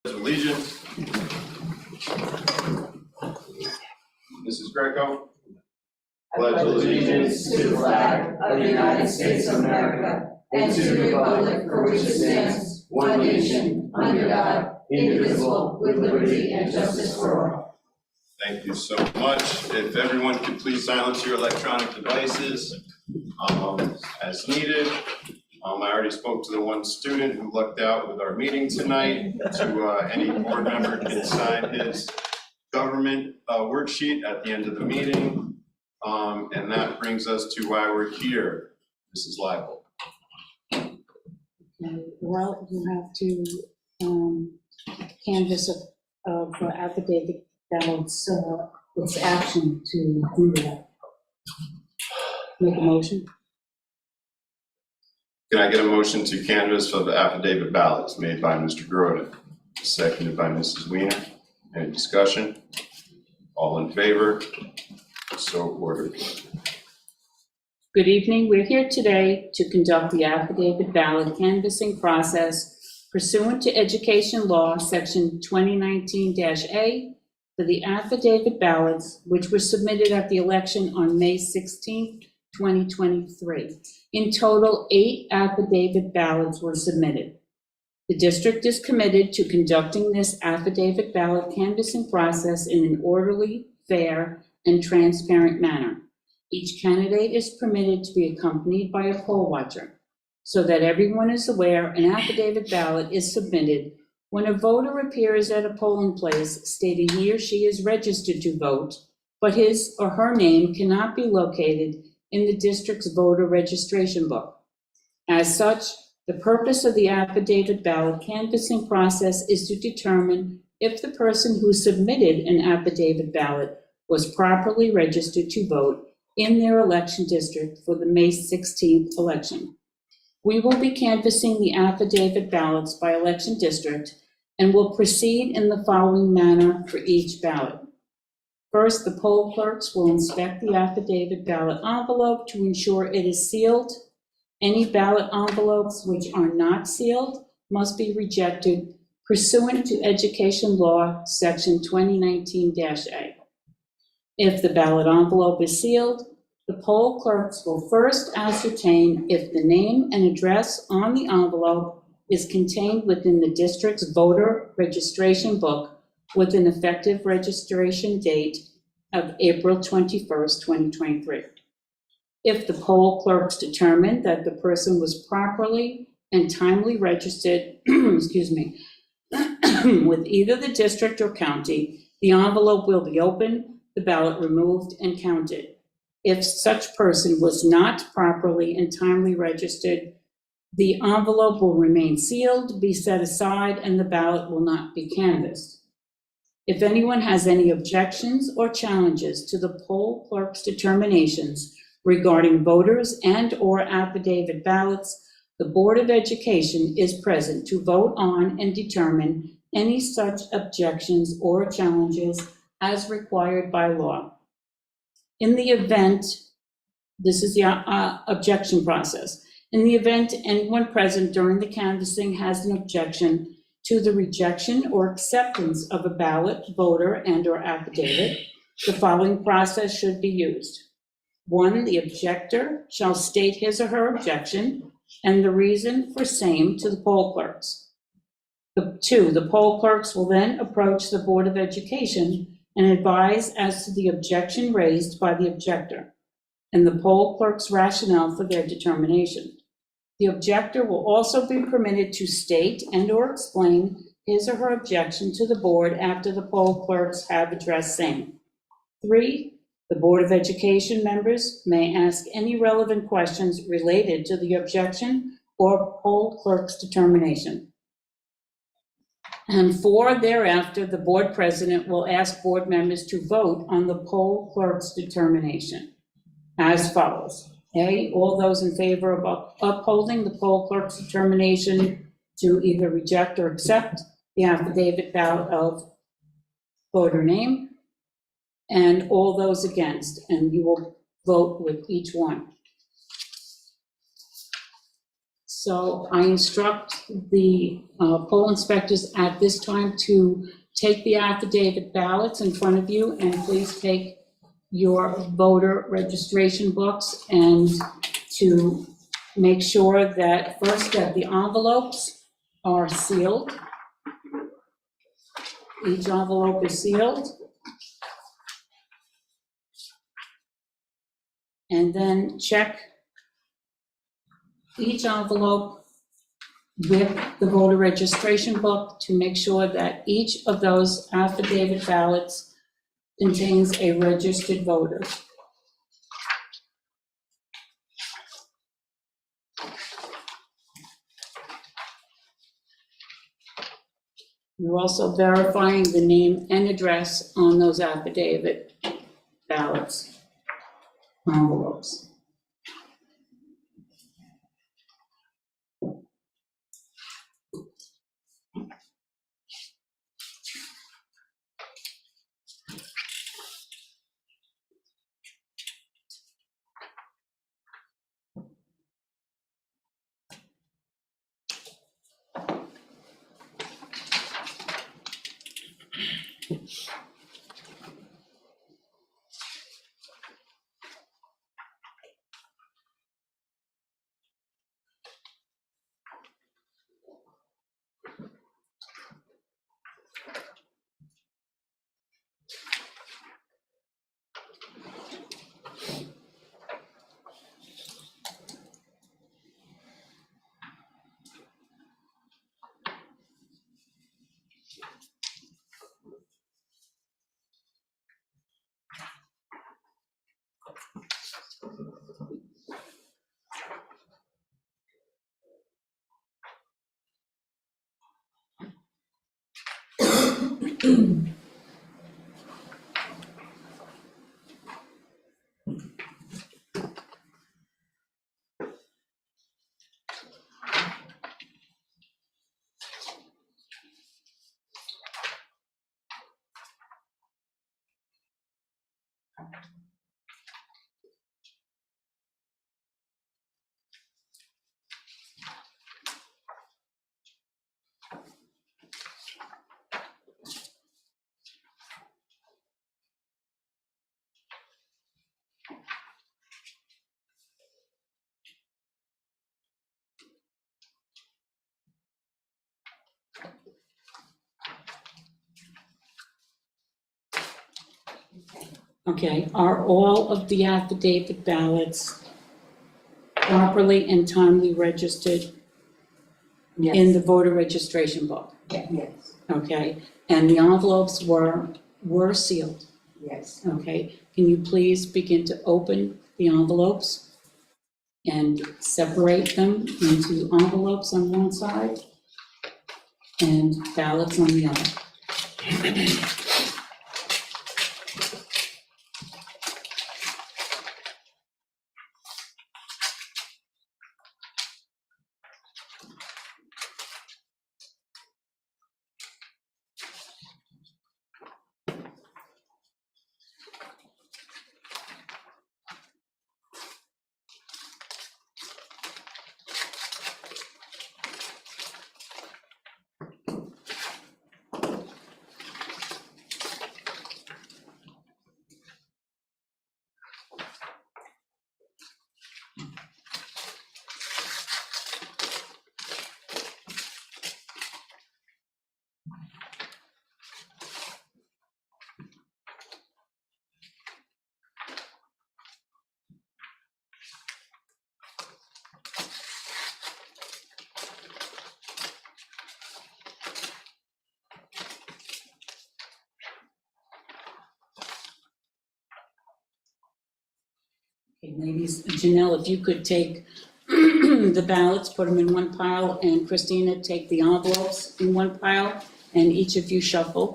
Allegiance. Mrs. Greco. Pledge allegiance to the flag of the United States of America and to the republic for which it stands, one nation, under God, indivisible, with liberty and justice for all. Thank you so much. If everyone could please silence your electronic devices as needed. I already spoke to the one student who lucked out with our meeting tonight. To any board member can sign his government worksheet at the end of the meeting. And that brings us to why we're here. Mrs. Lible. Well, you have to canvass of affidavit ballots, its action to do that. Make a motion. Can I get a motion to canvass for the affidavit ballots made by Mr. Groden, seconded by Mrs. Weiner? Any discussion? All in favor? So ordered. Good evening. We're here today to conduct the affidavit ballot canvassing process pursuant to Education Law, Section 2019-A, for the affidavit ballots which were submitted at the election on May 16, 2023. In total, 8 affidavit ballots were submitted. The district is committed to conducting this affidavit ballot canvassing process in an orderly, fair, and transparent manner. Each candidate is permitted to be accompanied by a poll watcher, so that everyone is aware an affidavit ballot is submitted when a voter appears at a polling place stating he or she is registered to vote, but his or her name cannot be located in the district's voter registration book. As such, the purpose of the affidavit ballot canvassing process is to determine if the person who submitted an affidavit ballot was properly registered to vote in their election district for the May 16th election. We will be canvassing the affidavit ballots by election district and will proceed in the following manner for each ballot. First, the poll clerks will inspect the affidavit ballot envelope to ensure it is sealed. Any ballot envelopes which are not sealed must be rejected pursuant to Education Law, Section 2019-A. If the ballot envelope is sealed, the poll clerks will first ascertain if the name and address on the envelope is contained within the district's voter registration book with an effective registration date of April 21st, 2023. If the poll clerks determine that the person was properly and timely registered, excuse me, with either the district or county, the envelope will be opened, the ballot removed, and counted. If such person was not properly and timely registered, the envelope will remain sealed, be set aside, and the ballot will not be canvassed. If anyone has any objections or challenges to the poll clerk's determinations regarding voters and/or affidavit ballots, the Board of Education is present to vote on and determine any such objections or challenges as required by law. In the event, this is the objection process. In the event anyone present during the canvassing has an objection to the rejection or acceptance of a ballot, voter, and/or affidavit, the following process should be used. 1, the objector shall state his or her objection and the reason for same to the poll clerks. 2, the poll clerks will then approach the Board of Education and advise as to the objection raised by the objector and the poll clerk's rationale for their determination. The objector will also be permitted to state and/or explain his or her objection to the board after the poll clerks have addressed same. 3, the Board of Education members may ask any relevant questions related to the objection or poll clerk's determination. And 4, thereafter, the board president will ask board members to vote on the poll clerk's determination as follows. A, all those in favor of upholding the poll clerk's determination to either reject or accept the affidavit ballot of voter name, and all those against, and you will vote with each one. So I instruct the poll inspectors at this time to take the affidavit ballots in front of you, and please take your voter registration books, and to make sure that first that the envelopes are sealed. Each envelope is sealed. And then check each envelope with the voter registration book to make sure that each of those affidavit ballots contains a registered voter. You're also verifying the name and address on those affidavit ballots, envelopes. Okay, are all of the affidavit ballots properly and timely registered in the voter registration book? Yes, Okay, and the envelopes were sealed? yes. Okay, can you please begin to open the envelopes and separate them into envelopes on one side and ballots on the other? Okay, ladies, Janelle, if you could take the ballots, put them in one pile, and Christina, take the envelopes in one pile, and each of you shuffle.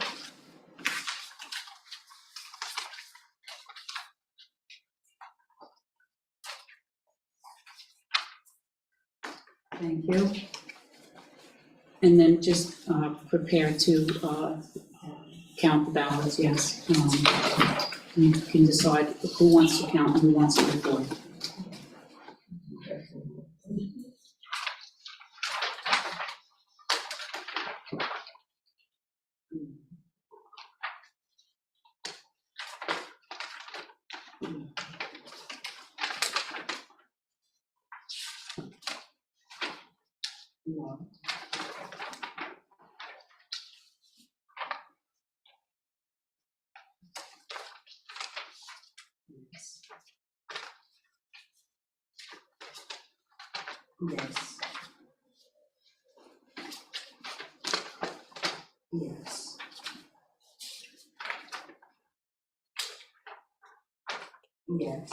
Thank you. And then just prepare to count the ballots, yes. You can decide who wants to count and who wants to record. No. Yes. Yes. Yes.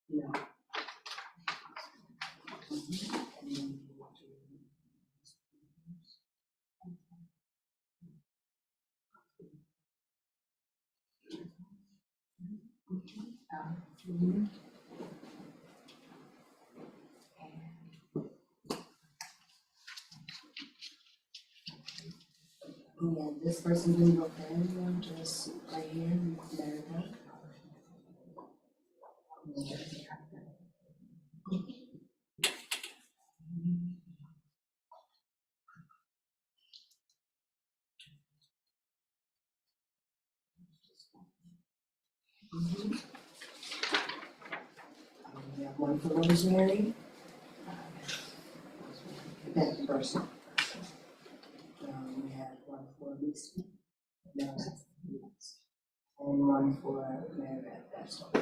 No. Yeah, this person didn't go for anyone, just right here, there we go. We have one for Rosemary. That's the person. We have one for Lisa. No, that's Lisa. And one for Mary Beth, that's all.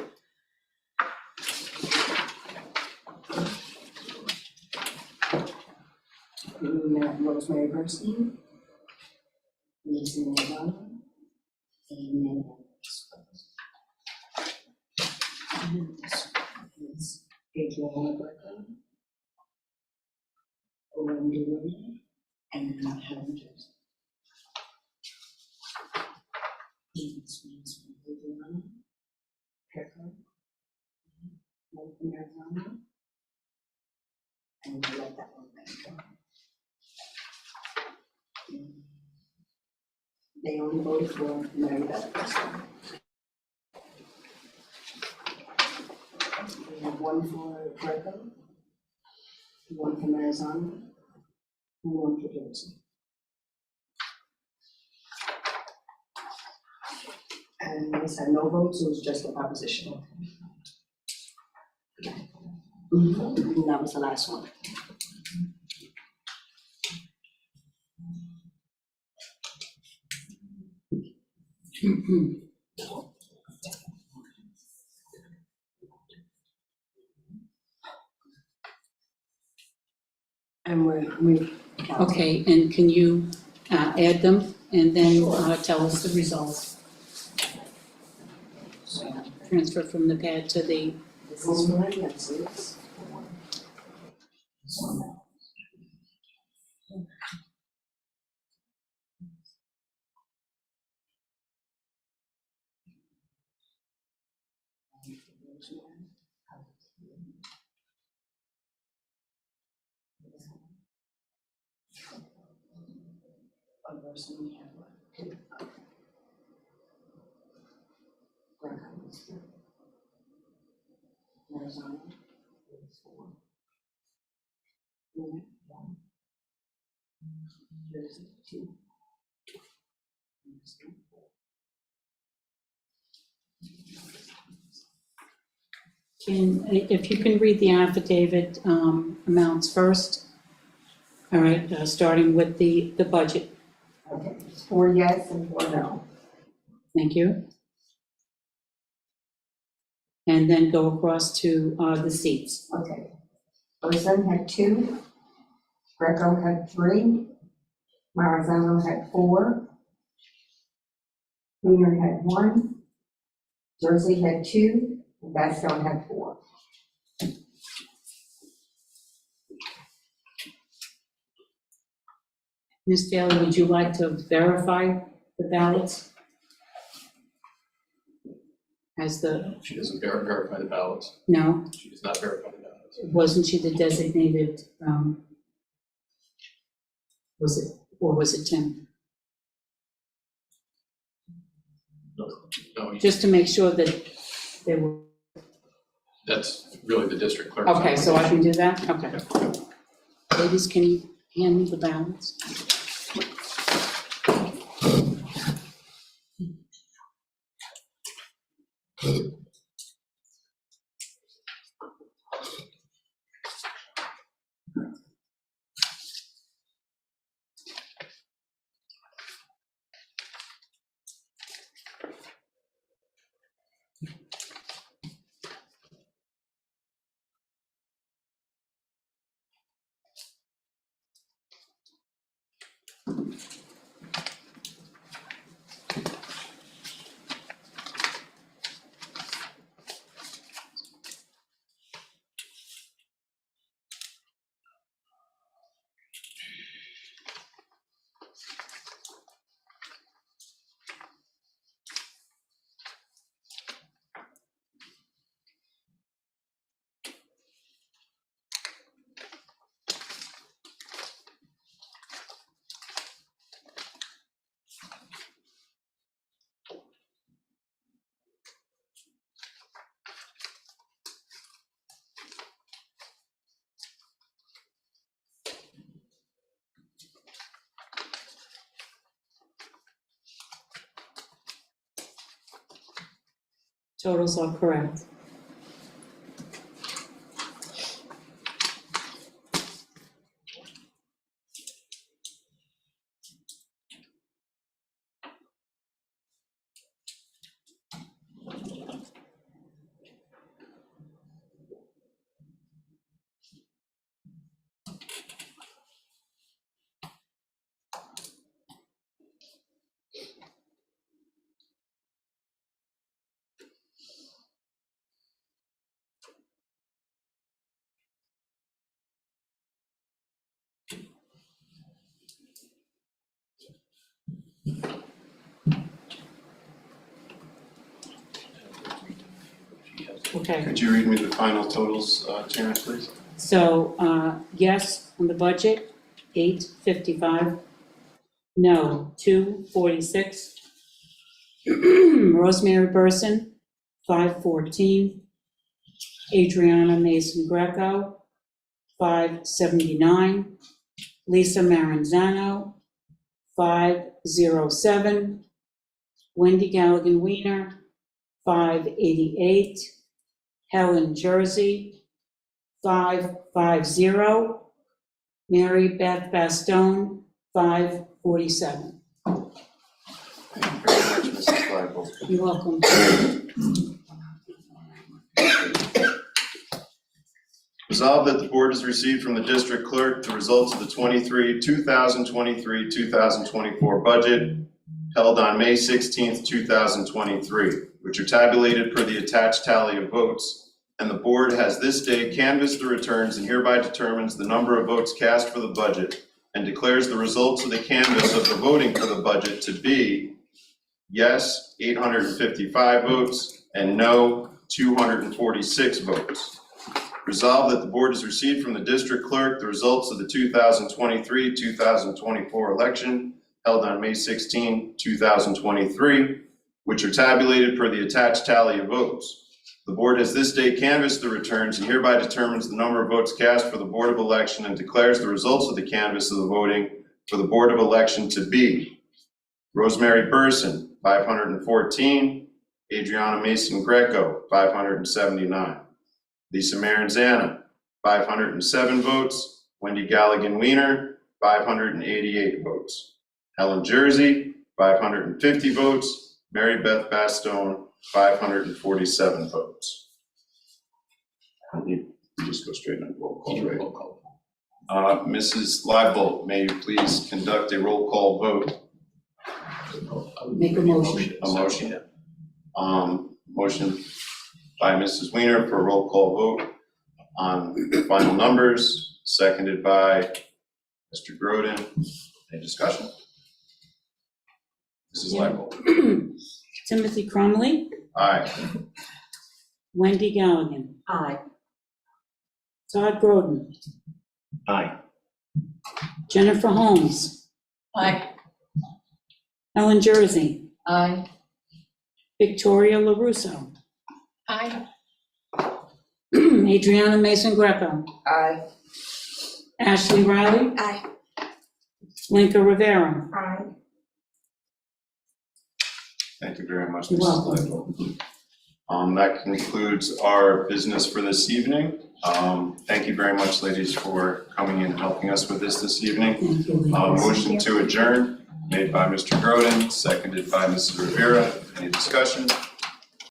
We have Rosemary Bernstein. Lisa Nagano. And Mary Beth. It's Adriana Berkeley. Wendy Williams. And Helen Joseph. This means from Adriana. Pepper. One from Arizona. And we let that one back. They only voted for Mary Beth. We have one for Greco, one from Arizona, and one for Jersey. And this had no votes, it was just a proposition. And that was the last one. And we. Okay, and can you add them and then tell us the results? Transfer from the pad to the, This is one, that's it. Arizona. Jersey, 2. if you can read the affidavit amounts first. All right, starting with the budget. Okay, 4 yes and 4 no. Thank you. And then go across to the seats. Okay. Person had 2, Greco had 3, Marizano had 4, Wiener had 1, Jersey had 2, and Bastogne had 4. Ms. Daly, would you like to verify the ballots? As the, She doesn't verify the ballots. no, She does not verify the ballots. wasn't she the designated, was it, or was it Tim? No, Just to make sure that they were, that's really the district clerk. okay, so I can do that? Okay. Ladies, can you Hand me the ballots. Totals are correct. Okay. Could you read me the final totals, Chairman, please? So, yes on the budget, 855. No, 246. Rosemary Burson, 514. Adriana Mason Greco, 579. Lisa Maranzano, 507. Wendy Galligan Weiner, 588. Helen Jersey, 550. Mary Beth Bastone, 547. Thank you very much, Mrs. Flagel. You're welcome. Resolved that the board has received from the district clerk the results of the 2023-2024 budget held on May 16th, 2023, which are tabulated per the attached tally of votes. And the board has this day canvassed the returns and hereby determines the number of votes cast for the budget and declares the results of the canvass of the voting for the budget to be yes, 855 votes, and no, 246 votes. Resolved that the board has received from the district clerk the results of the 2023-2024 election held on May 16, 2023, which are tabulated per the attached tally of votes. The board has this day canvassed the returns and hereby determines the number of votes cast for the Board of Election and declares the results of the canvass of the voting for the Board of Election to be Rosemary Burson, 514, Adriana Mason Greco, 579, Lisa Maranzano, 507 votes, Wendy Galligan Weiner, 588 votes, Helen Jersey, 550 votes, Mary Beth Bastone, 547 votes. You just go straight on roll call, right? Roll call. Mrs. Leibert, may you please conduct a roll call vote? Make a motion. A motion. Motion by Mrs. Weiner for a roll call vote on the final numbers, seconded by Mr. Groden. Any discussion? Mrs. Leibert. Timothy Crumley, Aye. Wendy Galligan, Aye. Todd Groden, Aye. Jennifer Holmes, Aye. Helen Jersey, Aye. Victoria LaRusso, Aye. Adriana Mason Greco, Aye. Ashley Riley, Aye. Linka Rivera. Aye. Thank you very much, You're Mrs. welcome. Lightfoot. That concludes our business for this evening. Thank you very much, ladies, for coming in and helping us with this evening. Thank you. Motion to adjourn, made by Mr. Groden, seconded by Mrs. Rivera. Any discussion?